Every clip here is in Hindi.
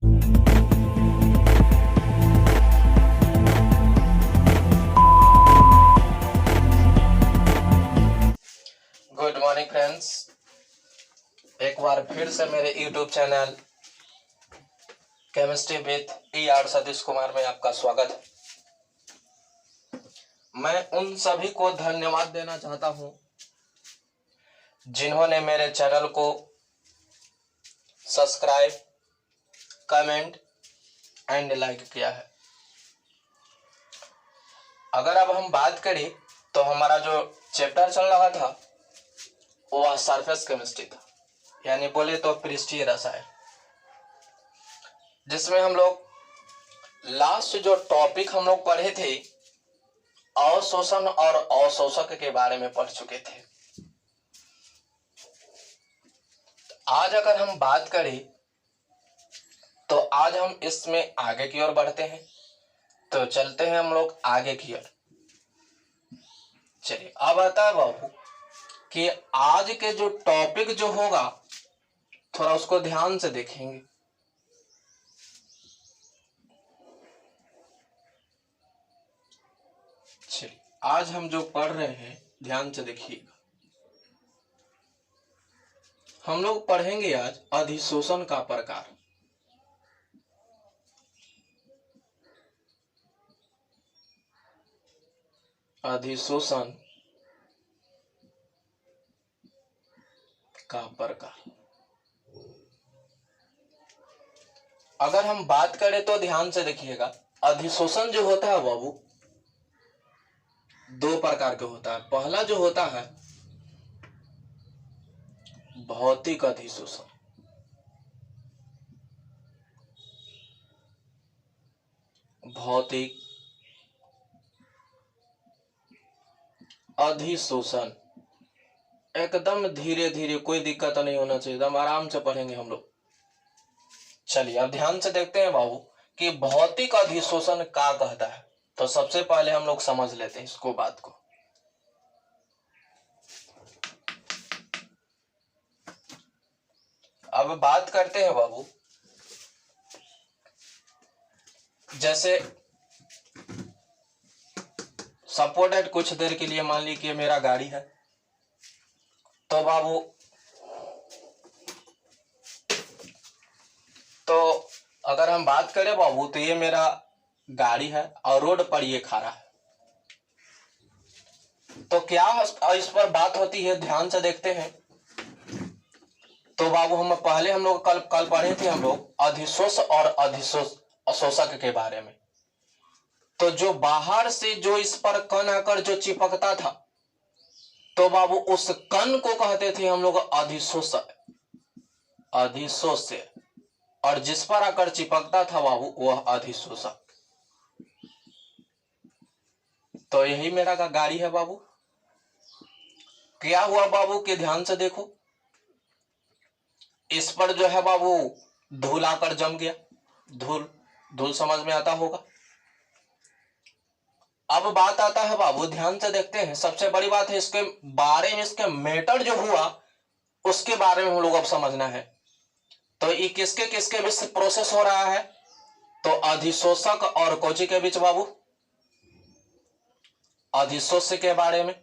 गुड मॉर्निंग फ्रेंड्स, एक बार फिर से मेरे YouTube channel chemistry with E.R. Satish Kumar में आपका स्वागत है। मैं उन सभी को धन्यवाद देना चाहता हूं जिन्होंने मेरे चैनल को सब्सक्राइब, कमेंट एंड लाइक किया है। अगर अब हम बात करें तो हमारा जो चैप्टर चल रहा था वह सरफेस केमिस्ट्री था, यानी बोले तो पृष्ठीय रसायन, जिसमें हम लोग लास्ट जो टॉपिक हम लोग पढ़े थे अवशोषण और अवशोषक के बारे में पढ़ चुके थे। आज अगर हम बात करें तो आज हम इसमें आगे की ओर बढ़ते हैं। तो चलते हैं हम लोग आगे की ओर। चलिए, अब आता है बाबू कि आज के जो टॉपिक जो होगा थोड़ा उसको ध्यान से देखेंगे। चलिए, आज हम जो पढ़ रहे हैं ध्यान से देखिएगा। हम लोग पढ़ेंगे आज अधिशोषण का प्रकार। अधिशोषण का प्रकार। अगर हम बात करें तो ध्यान से देखिएगा, अधिशोषण जो होता है बाबू दो प्रकार के होता है। पहला जो होता है भौतिक अधिशोषण, भौतिक अधिशोषण। एकदम धीरे धीरे, कोई दिक्कत नहीं होना चाहिए, एकदम आराम से पढ़ेंगे हम लोग। चलिए, अब ध्यान से देखते हैं बाबू कि भौतिक अधिशोषण क्या कहता है। तो सबसे पहले हम लोग समझ लेते हैं इसको, बात को। अब बात करते हैं बाबू, जैसे सपोर्टेड कुछ देर के लिए मान लीजिए मेरा गाड़ी है, तो बाबू तो अगर हम बात करें बाबू तो ये मेरा गाड़ी है और रोड पर ये खड़ा है। तो क्या इस पर बात होती है, ध्यान से देखते हैं। तो बाबू हम लोग कल पढ़े थे हम लोग अधिशोष और अशोषक के बारे में। तो जो बाहर से जो इस पर कण आकर जो चिपकता था, तो बाबू उस कण को कहते थे हम लोग अधिशोषक, अधिशोष्य, और जिस पर आकर चिपकता था बाबू वह अधिशोषक। तो यही मेरा का गाड़ी है बाबू। क्या हुआ बाबू कि ध्यान से देखो, इस पर जो है बाबू धूल आकर जम गया। धूल समझ में आता होगा। अब बात आता है बाबू, ध्यान से देखते हैं। सबसे बड़ी बात है इसके बारे में, इसके मेटर जो हुआ उसके बारे में हम लोग अब समझना है। तो ये किसके किसके बीच प्रोसेस हो रहा है, तो अधिशोषक और कोची के बीच बाबू, अधिशोष्य के बारे में,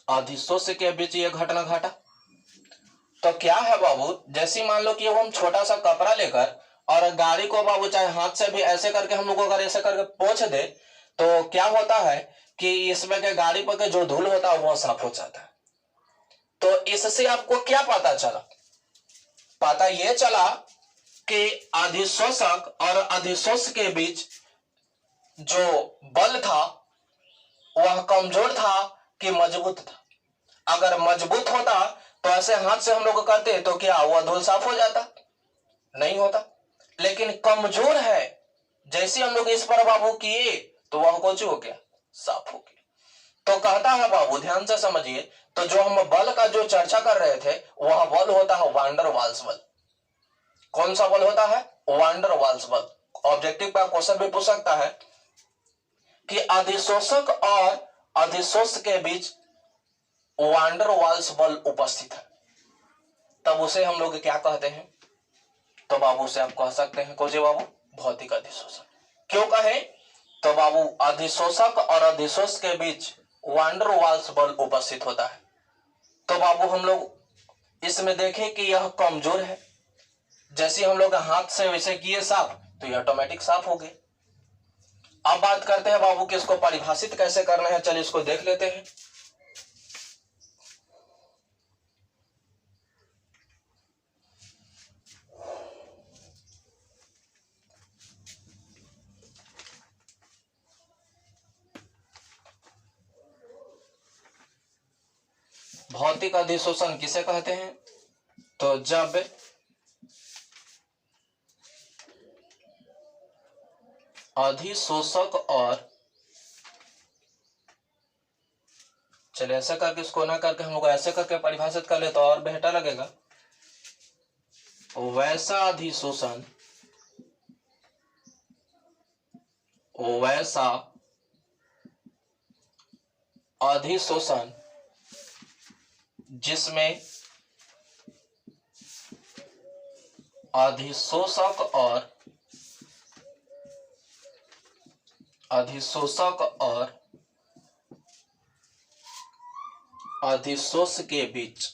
अधिशोष्य के बीच ये घटना घटा। तो क्या है बाबू, जैसे मान लो कि हम छोटा सा कपड़ा लेकर और गाड़ी को बाबू चाहे हाथ से भी ऐसे करके हम लोग अगर ऐसे करके पोंछ दे, तो क्या होता है कि इसमें के गाड़ी पर के जो धूल होता है वो साफ हो जाता है। तो इससे आपको क्या पता चला, पता यह चला कि अधिशोषक और अधिशोष के बीच जो बल था वह कमजोर था कि मजबूत था। अगर मजबूत होता तो ऐसे हाथ से हम लोग करते तो क्या वह धूल साफ हो जाता, नहीं होता। लेकिन कमजोर है, जैसे हम लोग इस पर बाबू किए तो वह कुछ हो गया, साफ हो गया। तो कहता है बाबू, ध्यान से समझिए, तो जो हम बल का जो चर्चा कर रहे थे वह बल होता है वान डर वाल्स बल। कौन सा बल होता है, वान डर वाल्स बल। ऑब्जेक्टिव का क्वेश्चन भी पूछ सकता है कि अधिशोषक और अधिशोष के बीच वान डर वाल्स बल उपस्थित है, तब उसे हम लोग क्या कहते हैं, तो बाबू से आप कह सकते हैं कोजे बाबू भौतिक अधिशोषण। क्यों कहे? तो बाबू अधिशोषक और अधिशोष के बीच वांडर वाल्स बल उपस्थित होता है। तो बाबू हम लोग इसमें देखें कि यह कमजोर है। जैसे हम लोग हाथ से वैसे किए साफ तो ये ऑटोमेटिक साफ हो गए। अब बात करते हैं बाबू कि इसको परिभाषित कैसे करना है। चलिए इसको देख लेते हैं। भौतिक अधिशोषण किसे कहते हैं? तो जब अधिशोषक और चलिए ऐसे करके इसको ना करके हम लोग ऐसे करके परिभाषित कर ले तो और बेहतर लगेगा। वैसा अधिशोषण वैसा अधिशोषण जिसमें अधिशोषक और अधिशोष के बीच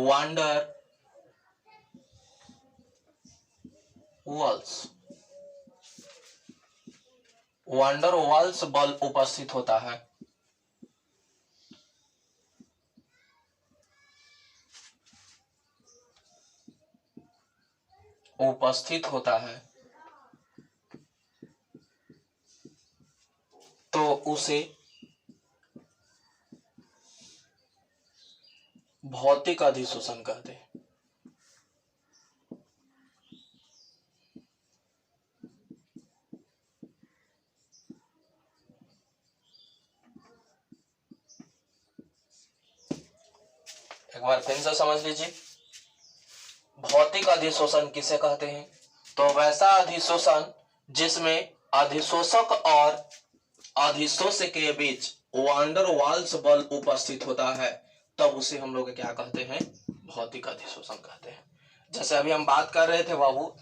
वांडर वाल्स बल उपस्थित होता है। तो उसे भौतिक अधिशोषण कहते हैं। एक बार फिर से समझ लीजिए, भौतिक अधिशोषण किसे कहते हैं? तो वैसा अधिशोषण जिसमें अधिशोषक और अधिशोष के बीच वांडर वाल्स बल उपस्थित होता है, तब उसे हम लोग क्या कहते हैं? भौतिक अधिशोषण कहते हैं। जैसे अभी हम बात कर रहे थे बाबू,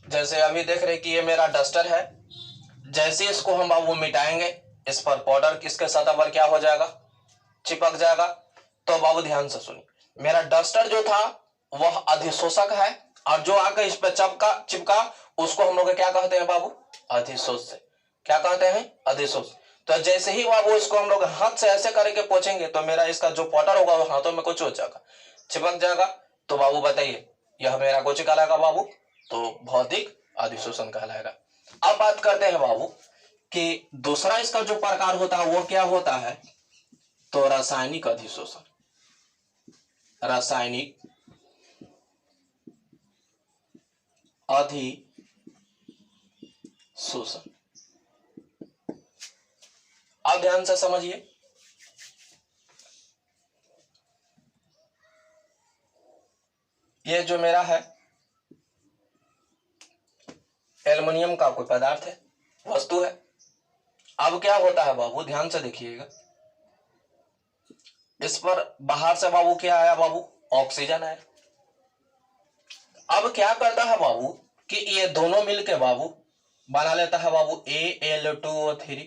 जैसे अभी देख रहे कि ये मेरा डस्टर है, जैसे इसको हम बाबू मिटाएंगे, इस पर पाउडर किसके सतह पर क्या हो जाएगा? चिपक जाएगा। तो बाबू ध्यान से सुनिए, मेरा डस्टर जो था वह अधिशोषक है और जो आकर इस पर चिपका उसको हम लोग क्या कहते हैं बाबू? अधिशोष से। क्या कहते हैं? अधिशोष। तो जैसे ही बाबू इसको हम लोग हाथ से ऐसे करके पोंछेंगे तो मेरा इसका जो पाउडर होगा वो हाथों में कुछ हो जाएगा, चिपक जाएगा। तो बाबू बताइए यह मेरा कुछ कहलाएगा बाबू? तो भौतिक अधिशोषण कहलाएगा। अब बात करते हैं बाबू कि दूसरा इसका जो प्रकार होता है वो क्या होता है? तो रासायनिक अधिशोषण। रासायनिक अधिशोषण। अब ध्यान से समझिए, ये जो मेरा है एल्युमिनियम का कोई पदार्थ है, वस्तु है। अब क्या होता है बाबू, ध्यान से देखिएगा, इस पर बाहर से बाबू क्या आया बाबू? ऑक्सीजन आया। अब क्या करता है बाबू कि ये दोनों मिलके बाबू बना लेता है बाबू Al2O3।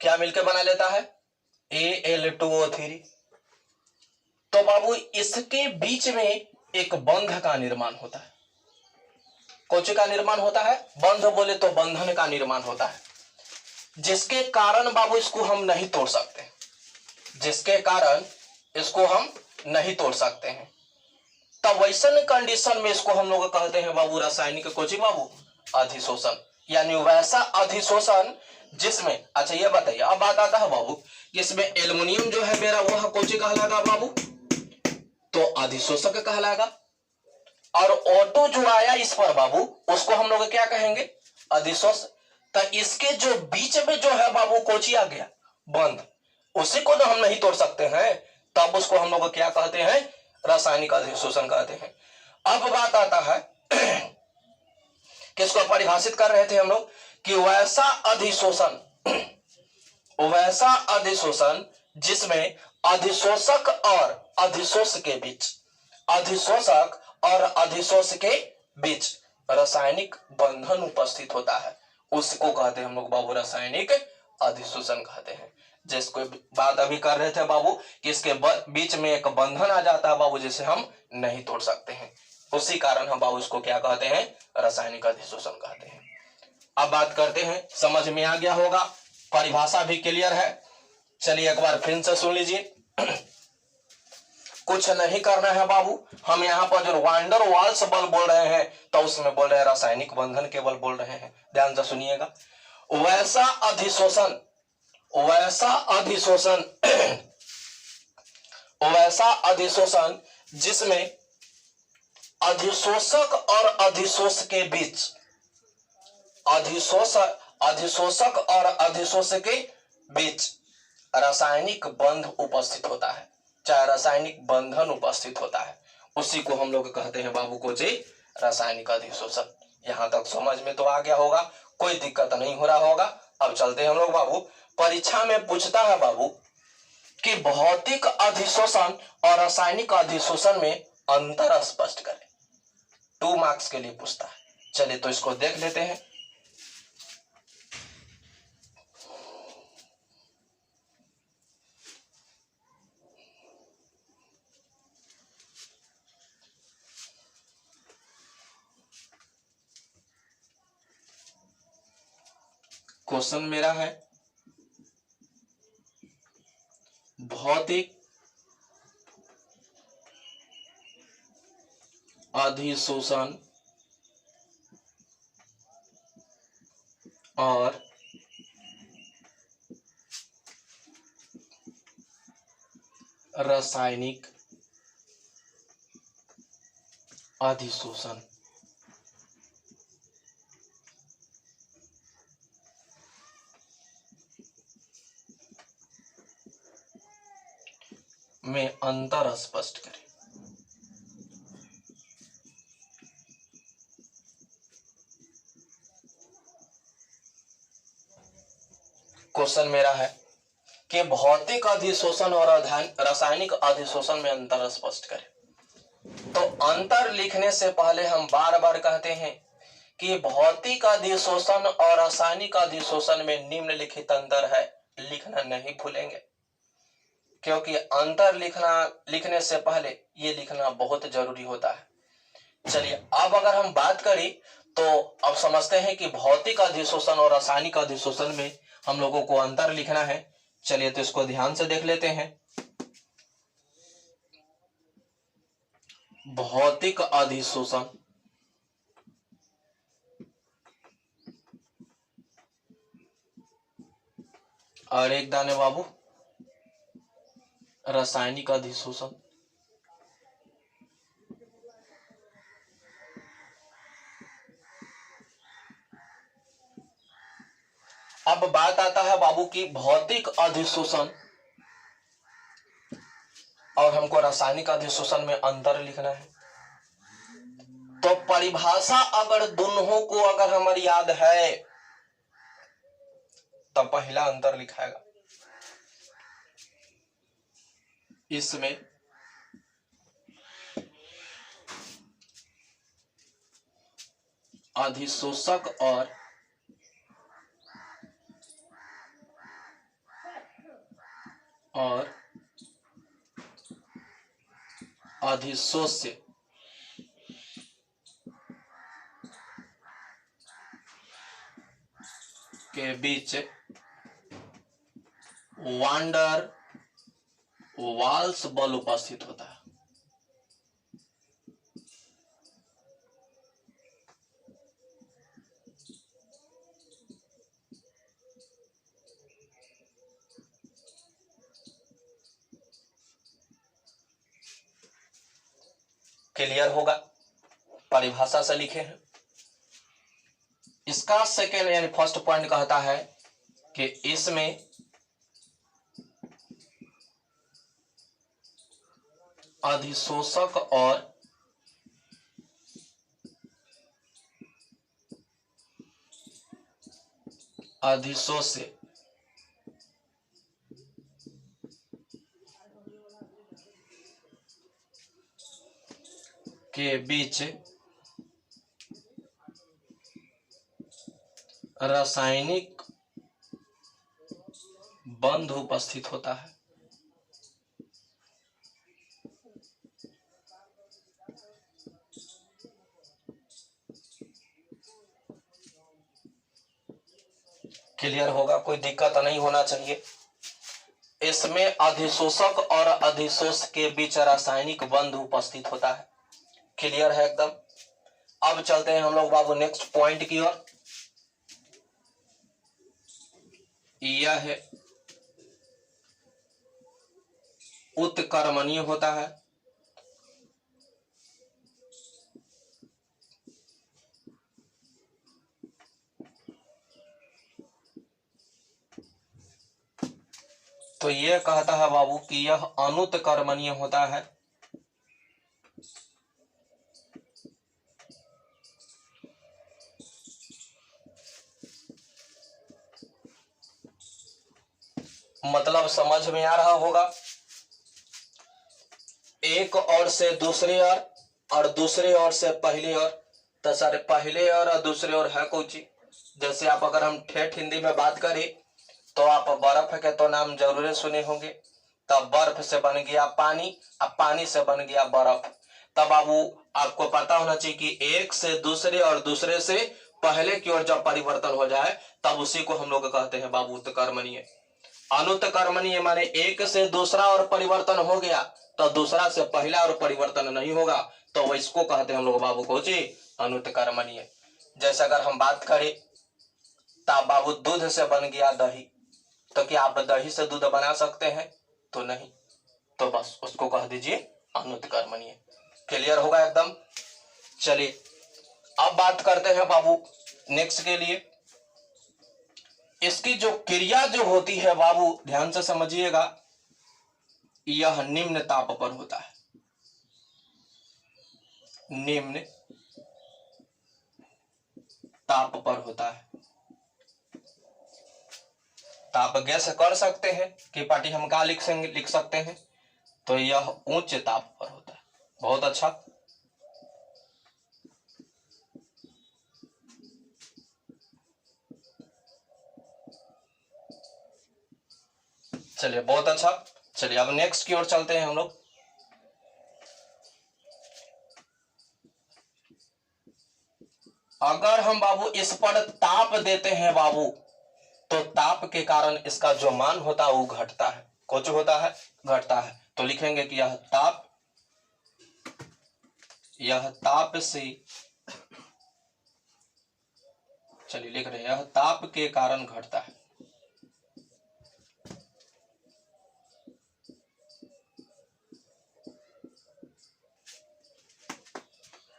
क्या मिलके बना लेता है? Al2O3। तो बाबू इसके बीच में एक बंध का निर्माण होता है। कौन का निर्माण होता है? बंध बोले तो बंधन का निर्माण होता है, जिसके कारण बाबू इसको हम नहीं तोड़ सकते, जिसके कारण इसको हम नहीं तोड़ सकते हैं। तब वैसन कंडीशन में इसको हम लोग कहते हैं बाबू रासायनिक कोची बाबू? अधिशोषण। यानी वैसा अधिशोषण जिसमें, अच्छा ये बताइए, अब बात आता है बाबू इसमें एल्युमिनियम जो है मेरा वह कोची कहलाएगा बाबू? तो अधिशोषक कहलाएगा। और ऑटो जो आया इस पर बाबू उसको हम लोग क्या कहेंगे? अधिशोष। तो इसके जो बीच में जो है बाबू कोची आ गया? बंध। उसी को तो हम नहीं तोड़ सकते हैं, तब उसको हम लोग क्या कहते हैं? रासायनिक अधिशोषण कहते हैं। अब बात आता है किसको परिभाषित कर रहे थे हम लोग कि वैसा अधिशोषण जिसमें अधिशोषक और अधिशोष के बीच अधिशोषक और अधिशोष के बीच रासायनिक बंधन उपस्थित होता है, उसको कहते हैं हम लोग बाबू रासायनिक अधिशोषण कहते हैं। जिसको बात अभी कर रहे थे बाबू कि इसके बीच में एक बंधन आ जाता है बाबू, जिसे हम नहीं तोड़ सकते हैं, उसी कारण हम बाबू इसको क्या कहते हैं, रासायनिक अधिशोषण कहते हैं। अब बात करते हैं, समझ में आ गया होगा, परिभाषा भी क्लियर है। चलिए एक बार फिर से सुन लीजिए। कुछ नहीं करना है बाबू, हम यहाँ पर जो वांडर वाल्स बल बोल रहे हैं तो उसमें बोल रहे हैं रासायनिक बंधन केवल बोल रहे हैं, ध्यान से सुनिएगा। वैसा अधिशोषण जिसमें अधिशोषक और अधिशोष के बीच अधिशोषक और अधिशोष के बीच रासायनिक बंध उपस्थित होता है, चाहे रासायनिक बंधन उपस्थित होता है, उसी को हम लोग कहते हैं बाबू को जी रासायनिक अधिशोषण। यहां तक समझ में तो आ गया होगा, कोई दिक्कत नहीं हो रहा होगा। अब चलते हैं हम लोग बाबू, परीक्षा में पूछता है बाबू कि भौतिक अधिशोषण और रासायनिक अधिशोषण में अंतर स्पष्ट करें, 2 मार्क्स के लिए पूछता है। चलिए तो इसको देख लेते हैं। क्वेश्चन मेरा है भौतिक अधिशोषण और रासायनिक अधिशोषण में अंतर स्पष्ट करें। क्वेश्चन मेरा है कि भौतिक अधिशोषण और रासायनिक अधिशोषण में अंतर स्पष्ट करें। तो अंतर लिखने से पहले हम बार बार कहते हैं कि भौतिक अधिशोषण और रासायनिक अधिशोषण में निम्नलिखित अंतर है, लिखना नहीं भूलेंगे, क्योंकि अंतर लिखने से पहले ये लिखना बहुत जरूरी होता है। चलिए अब अगर हम बात करें तो अब समझते हैं कि भौतिक अधिशोषण और रासायनिक अधिशोषण में हम लोगों को अंतर लिखना है। चलिए तो इसको ध्यान से देख लेते हैं। भौतिक अधिशोषण और एक दाने बाबू रासायनिक अधिशोषण। अब बात आता है बाबू की भौतिक अधिशोषण और हमको रासायनिक अधिशोषण में अंतर लिखना है। तो परिभाषा अगर दोनों को अगर हमारी याद है तो पहला अंतर लिखाएगा, इसमें अधिशोषक और अधिशोष्य के बीच वांडर वाल्स बल उपस्थित होता है। क्लियर होगा, परिभाषा से लिखे हैं। इसका सेकेंड यानी फर्स्ट पॉइंट कहता है कि इसमें अधिशोषक और अधिशोष्य के बीच रासायनिक बंध उपस्थित होता है। क्लियर होगा, कोई दिक्कत नहीं होना चाहिए। इसमें अधिशोषक और अधिशोष के बीच रासायनिक बंध उपस्थित होता है। क्लियर है एकदम। अब चलते हैं हम लोग बाबू नेक्स्ट पॉइंट की ओर। यह है उत्कर्मणीय होता है। तो यह कहता है बाबू कि यह अनुत्कर्मणीय होता है। मतलब समझ में आ रहा होगा। एक ओर से दूसरी ओर और दूसरी ओर से पहली ओर। तो सारे पहले ओर और दूसरी ओर है कोई चीज। जैसे आप अगर हम ठेठ हिंदी में बात करें तो आप बर्फ के तो नाम जरूर सुने होंगे। तब बर्फ से बन गया पानी, अब पानी से बन गया बर्फ। तब बाबू आपको पता होना चाहिए कि एक से दूसरे और दूसरे से पहले की ओर जब परिवर्तन हो जाए तब उसी को हम लोग कहते हैं बाबू उत्कर्मणीय। अनुत्कर्मणीय माने एक से दूसरा और परिवर्तन हो गया तो दूसरा से पहला और परिवर्तन नहीं होगा, तो इसको कहते हैं हम लोग बाबू को जी अनुत्कर्मणीय। जैसे अगर हम बात करें तब बाबू दूध से बन गया दही, तो क्या आप दही से दूध बना सकते हैं? तो नहीं, तो बस उसको कह दीजिए अनुत्कर्मणीय। क्लियर होगा एकदम। चलिए अब बात करते हैं बाबू नेक्स्ट के लिए। इसकी जो क्रिया जो होती है बाबू ध्यान से समझिएगा, यह निम्न ताप पर होता है। निम्न ताप पर होता है। तो आप गैस कर सकते हैं कि पार्टी हम क्या लिख सकते हैं, तो यह उच्च ताप पर होता है। बहुत अच्छा। चलिए बहुत अच्छा। चलिए अब नेक्स्ट की ओर चलते हैं हम लोग। अगर हम बाबू इस पर ताप देते हैं बाबू, तो ताप के कारण इसका जो मान होता है वो घटता है। कुछ होता है, घटता है। तो लिखेंगे कि यह ताप से, चलिए लिख रहे हैं यह ताप के कारण घटता है।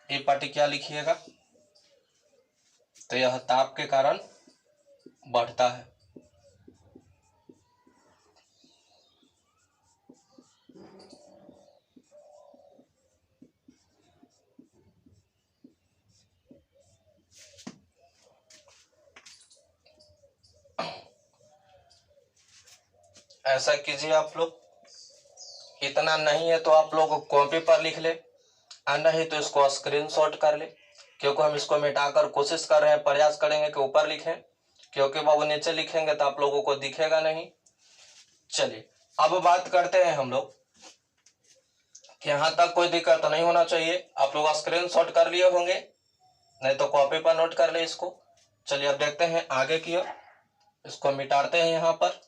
ये पार्टी क्या लिखिएगा, तो यह ताप के कारण बढ़ता है। ऐसा कीजिए आप लोग, इतना नहीं है तो आप लोग कॉपी पर लिख ले, और नहीं तो इसको स्क्रीनशॉट कर ले, क्योंकि हम इसको मिटाकर कोशिश कर रहे हैं, प्रयास करेंगे कि ऊपर लिखें, क्योंकि बाबू नीचे लिखेंगे तो आप लोगों को दिखेगा नहीं। चलिए अब बात करते हैं हम लोग कि यहां तक कोई दिक्कत नहीं होना चाहिए। आप लोग स्क्रीनशॉट कर लिए होंगे, नहीं तो कॉपी पर नोट कर ले इसको। चलिए अब देखते हैं आगे की ओर। इसको मिटाते हैं यहां पर।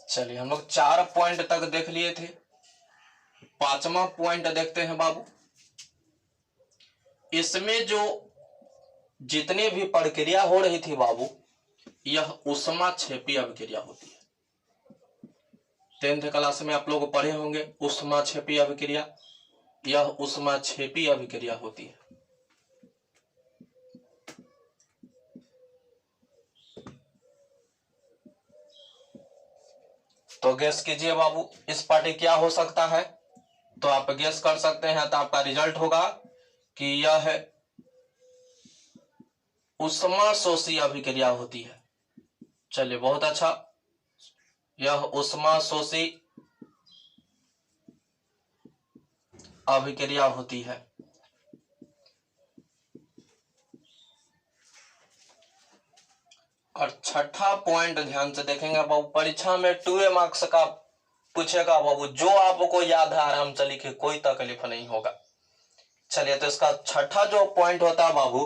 चलिए हम लोग 4 पॉइंट तक देख लिए थे। 5वां पॉइंट देखते हैं बाबू। इसमें जो जितनी भी प्रक्रिया हो रही थी बाबू, यह ऊष्माक्षेपी अभिक्रिया होती है। 10th क्लास में आप लोग पढ़े होंगे ऊष्माक्षेपी अभिक्रिया। यह ऊष्माक्षेपी अभिक्रिया होती है। तो गैस कीजिए बाबू इस पार्टी क्या हो सकता है। तो आप गैस कर सकते हैं। तो आपका रिजल्ट होगा कि यह है ऊष्मा शोषी अभिक्रिया होती है। चलिए बहुत अच्छा, यह ऊष्मा शोषी अभिक्रिया होती है। और छठा पॉइंट ध्यान से देखेंगे बाबू, परीक्षा में 2 मार्क्स का पूछेगा बाबू, जो आपको याद है आराम से लिखे, कोई तकलीफ नहीं होगा। चलिए तो इसका छठा जो पॉइंट होता है बाबू,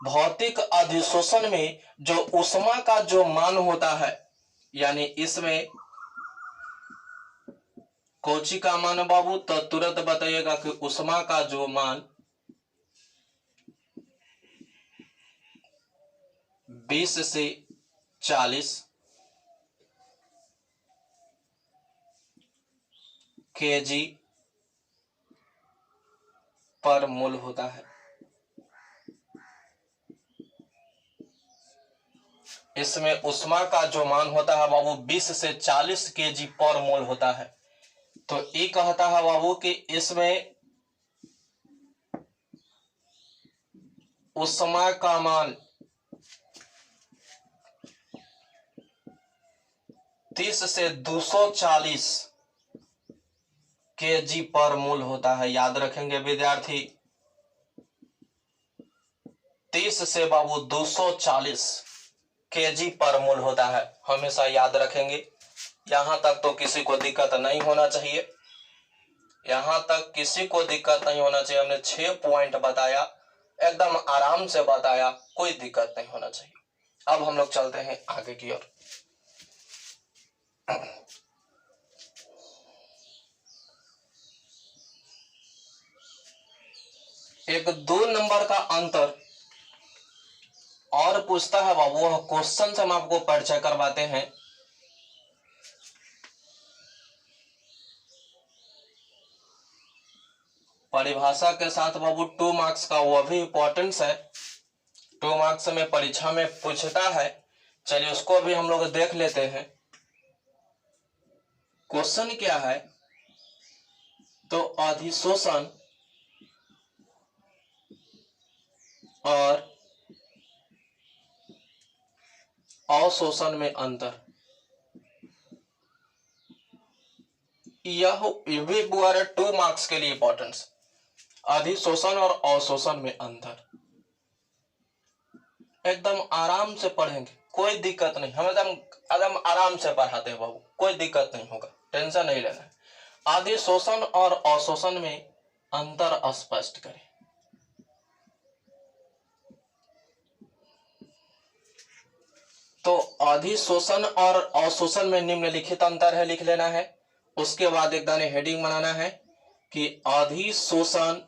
भौतिक अधिशोषण में जो ऊष्मा का जो मान होता है, यानी इसमें कौची का मान है बाबू, तो तुरंत बताइएगा कि ऊष्मा का जो मान 20 से 40 kg पर मोल होता है। इसमें ऊष्मा का जो मान होता है बाबू 20 से 40 kg पर मोल होता है। तो ये कहता है बाबू कि इसमें ऊष्मा का मान 30 से 240 kg पर मोल होता है। याद रखेंगे विद्यार्थी, 30 से बाबू 240 kg पर मोल होता है, हमेशा याद रखेंगे। यहां तक तो किसी को दिक्कत नहीं होना चाहिए, यहां तक किसी को दिक्कत नहीं होना चाहिए। हमने 6 पॉइंट बताया, एकदम आराम से बताया, कोई दिक्कत नहीं होना चाहिए। अब हम लोग चलते हैं आगे की ओर। एक 2 नंबर का अंतर और पूछता है बाबू, वह क्वेश्चन से हम आपको परिचय करवाते हैं। परिभाषा के साथ बाबू 2 मार्क्स का, वह भी इंपॉर्टेंस है, 2 मार्क्स में परीक्षा में पूछता है। चलिए उसको भी हम लोग देख लेते हैं। क्वेश्चन क्या है, तो अधिशोषण और अवशोषण में अंतर। यह भी 2 मार्क्स के लिए इंपॉर्टेंस, अधिशोषण और अवशोषण में अंतर। एकदम आराम से पढ़ेंगे, कोई दिक्कत नहीं, हम एकदम आराम से पढ़ाते हैं बाबू, कोई दिक्कत नहीं होगा, टेंशन नहीं लेना है। अधिशोषण और अवशोषण में अंतर स्पष्ट करें। तो अधिशोषण और अवशोषण में निम्नलिखित अंतर है, लिख लेना है। उसके बाद एक दाने हेडिंग बनाना है कि अधिशोषण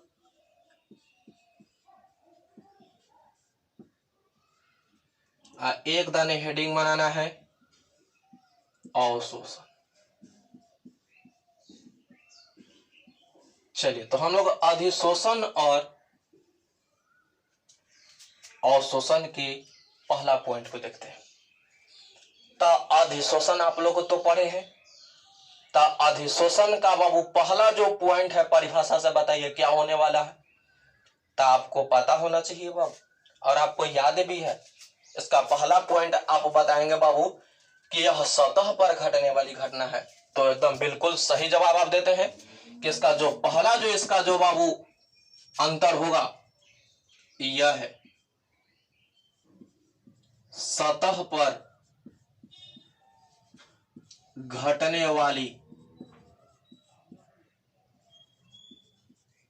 एक दाने हेडिंग बनाना है अवशोषण। चलिए तो हम लोग अधिशोषण और अवशोषण के पहला पॉइंट को देखते हैं। तो अधिशोषण आप लोग तो पढ़े हैं, तो अधिशोषण का बाबू पहला जो पॉइंट है परिभाषा से बताइए क्या होने वाला है। तो आपको पता होना चाहिए बाबू, और आपको याद भी है। इसका पहला पॉइंट आप बताएंगे बाबू कि यह सतह पर घटने वाली घटना है। तो एकदम बिल्कुल सही जवाब आप देते हैं कि इसका जो पहला जो इसका जो बाबू अंतर होगा, यह है सतह पर घटने वाली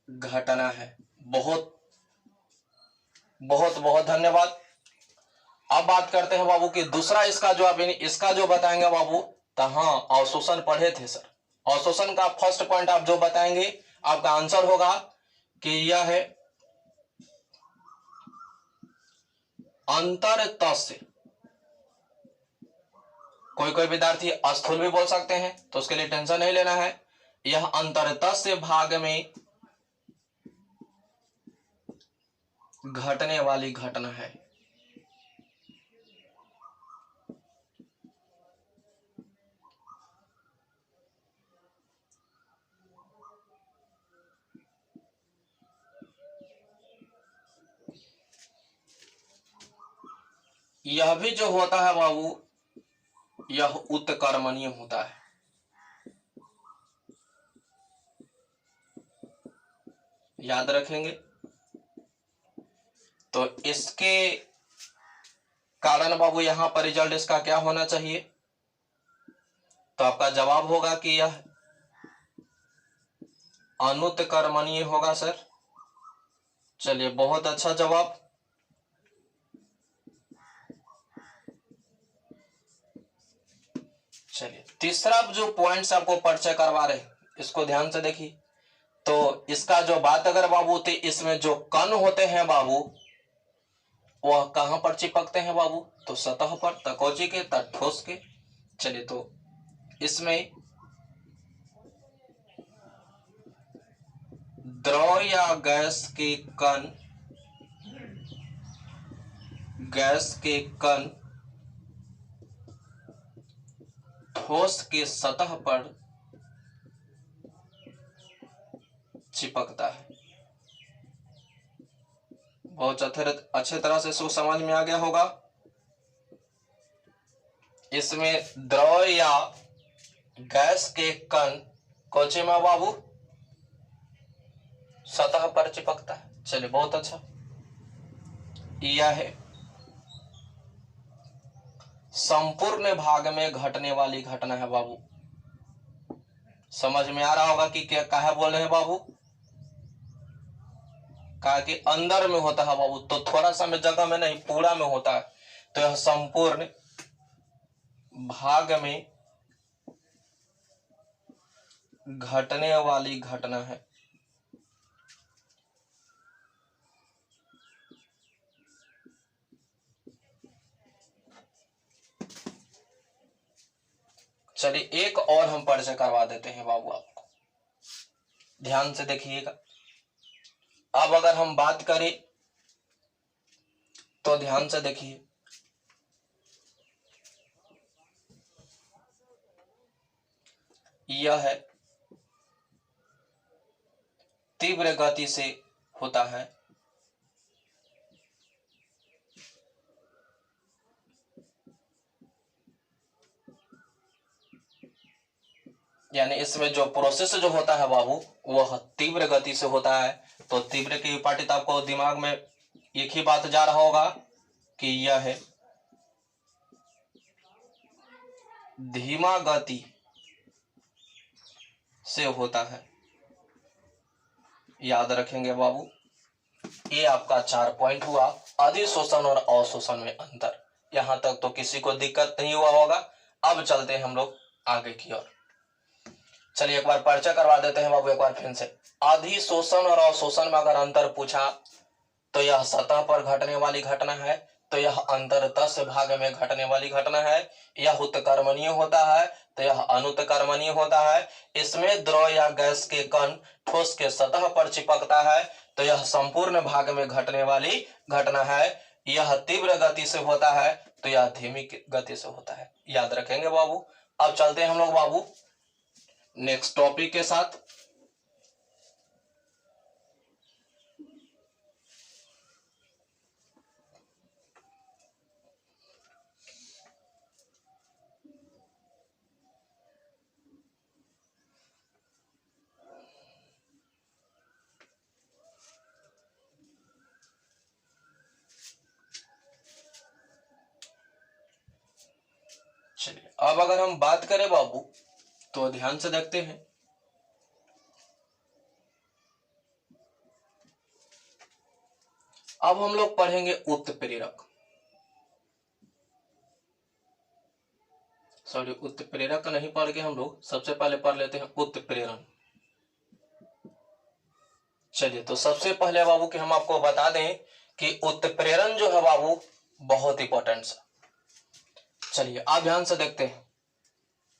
घटना है। बहुत बहुत बहुत धन्यवाद। अब बात करते हैं बाबू कि दूसरा इसका जो आप इसका जो बताएंगे बाबू, तो हाँ अवशोषण पढ़े थे सर। अवशोषण का फर्स्ट पॉइंट आप जो बताएंगे, आपका आंसर होगा कि यह है अंतरतस्य कोई कोई विद्यार्थी स्थूल भी बोल सकते हैं, तो उसके लिए टेंशन नहीं लेना है। यह अंतरतस्य भाग में घटने वाली घटना है। यह भी जो होता है बाबू, यह उत्कर्मणीय होता है। याद रखेंगे। तो इसके कारण बाबू यहां पर रिजल्ट इसका क्या होना चाहिए? तो आपका जवाब होगा कि यह अनुत्कर्मणीय होगा सर। चलिए, बहुत अच्छा जवाब। चलिए, तीसरा जो पॉइंट्स आपको परिचय करवा रहे हैं, इसको ध्यान से देखिए। तो इसका जो बात अगर बाबू थी, इसमें जो कण होते हैं बाबू, वह कहां पर चिपकते हैं बाबू? तो सतह पर, तकोजी के, ठोस के। चलिए, तो इसमें द्रव या गैस के कण ठोस के सतह पर चिपकता है। बहुत अच्छे तरह से इसको समझ में आ गया होगा। इसमें द्रव या गैस के कण कोचे में बाबू सतह पर चिपकता है। चलिए, बहुत अच्छा। यह है संपूर्ण भाग में घटने वाली घटना है बाबू। समझ में आ रहा होगा कि क्या कहा बोल रहे हैं बाबू? कहा कि अंदर में होता है बाबू, तो थोड़ा सा में जगह में नहीं, पूरा में होता है। तो यह संपूर्ण भाग में घटने वाली घटना है। चलिए, एक और हम परिचय करवा देते हैं बाबू आपको। ध्यान से देखिएगा। अब अगर हम बात करें तो ध्यान से देखिए। यह है तीव्र गति से होता है। यानी इसमें जो प्रोसेस जो होता है बाबू, वह तीव्र गति से होता है। तो तीव्र की पार्टित आपको दिमाग में एक ही बात जा रहा होगा कि यह है धीमा गति से होता है। याद रखेंगे बाबू। ये आपका 4 पॉइंट हुआ, अधिशोषण और अवशोषण में अंतर। यहां तक तो किसी को दिक्कत नहीं हुआ होगा। अब चलते हैं हम लोग आगे की ओर। चलिए, एक बार परिचय करवा देते हैं बाबू एक बार फिर से। अधिशोषण और अवशोषण में अगर अंतर पूछा तो यह सतह पर घटने वाली घटना है, तो यह अंतरतस्य भाग में घटने वाली घटना है। यह उत्कर्मणीय होता है, तो यह अनुत्कर्मणीय होता है। इसमें द्रव या गैस के कण ठोस के सतह पर चिपकता है, तो यह संपूर्ण भाग में घटने वाली घटना है। यह तीव्र गति से होता है, तो यह धीमी गति से होता है। याद रखेंगे बाबू। अब चलते हैं हम लोग बाबू नेक्स्ट टॉपिक के साथ। चलिए, अब अगर हम बात करें बाबू तो ध्यान से देखते हैं। अब हम लोग पढ़ेंगे उत्प्रेरक। सॉरी, उत्प्रेरक नहीं पढ़ के हम लोग सबसे पहले पढ़ लेते हैं उत्प्रेरण। चलिए, तो सबसे पहले बाबू कि हम आपको बता दें कि उत्प्रेरण जो है बाबू बहुत इंपॉर्टेंट है। चलिए, आप ध्यान से देखते हैं।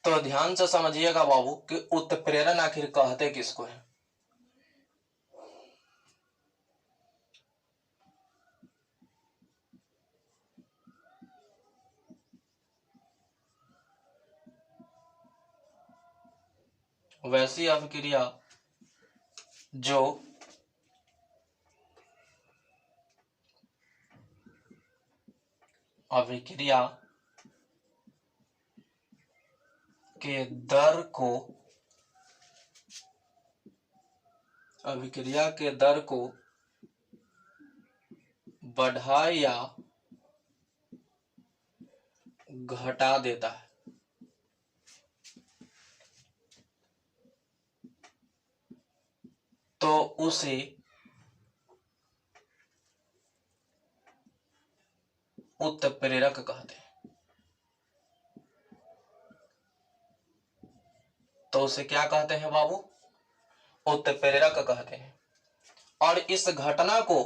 तो ध्यान से समझिएगा बाबू कि उत्प्रेरण आखिर कहते किसको है। वैसी अभिक्रिया जो अभिक्रिया के दर को बढ़ा या घटा देता है, तो उसे उत्प्रेरक कहते हैं। तो उसे क्या कहते हैं बाबू? उत्प्रेरक कहते हैं। और इस घटना को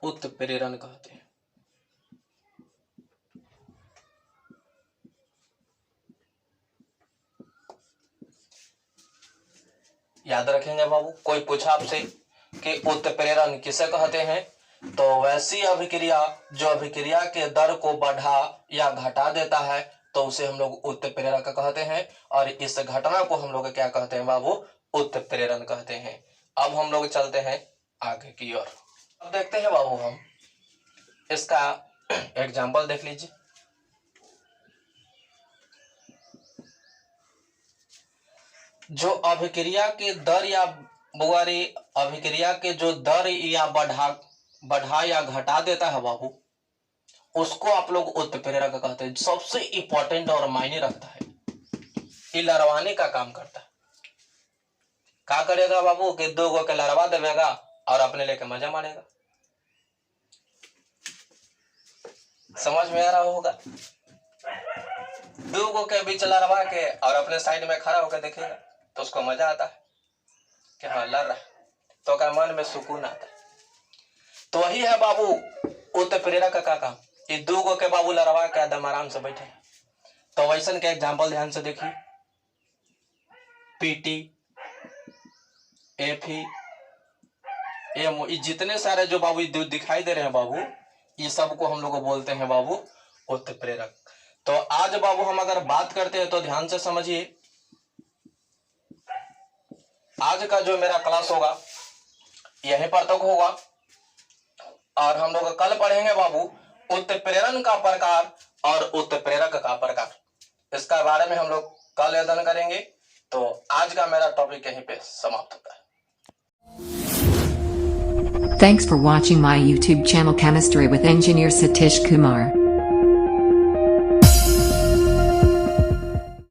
उत्प्रेरण कहते हैं। याद रखेंगे बाबू, कोई पूछा आपसे कि उत्प्रेरण किसे कहते हैं, तो वैसी अभिक्रिया जो अभिक्रिया के दर को बढ़ा या घटा देता है, तो उसे हम लोग उत्प्रेरक कहते हैं। और इस घटना को हम लोग क्या कहते हैं बाबू? उत्प्रेरण कहते हैं। अब हम लोग चलते हैं आगे की ओर। अब देखते हैं बाबू, हम इसका एग्जाम्पल देख लीजिए। जो अभिक्रिया के दर या बुआरी अभिक्रिया के जो दर या बढ़ा या घटा देता है बाबू, उसको आप लोग उत्प्रेरक कहते हैं। सबसे इंपॉर्टेंट और मायने रखता है, ये लड़वाने का काम करता है। क्या करेगा बाबू कि 2 गो के लड़वा देगा और अपने लेके मजा मारेगा। समझ में आ रहा होगा? 2 गो के बीच लड़वा के और अपने साइड में खड़ा होकर देखेगा तो उसको मजा आता है कि हाँ लड़ रहा है, तो क्या मन में सुकून आता है। तो वही है बाबू उत्प्रेरक का काम। ये 2 गो के बाबू लड़वा के एकदम आराम से बैठे। तो वैसन के एग्जाम्पल ध्यान से देखिए। पीटी, एफी, एमओ, जितने सारे जो बाबू दिखाई दे रहे हैं बाबू, ये सब को हम लोग बोलते हैं बाबू उत्प्रेरक। तो आज बाबू हम अगर बात करते हैं तो ध्यान से समझिए। आज का जो मेरा क्लास होगा यहीं पर तक होगा, और हम लोग कल पढ़ेंगे बाबू उत्प्रेरण का प्रकार और उत्प्रेरक का प्रकार। इसका बारे में हम लोग कल अध्ययन करेंगे। तो आज का मेरा टॉपिक यहीं पे समाप्त होता है। Thanks for watching my YouTube channel Chemistry with Engineer Satish Kumar.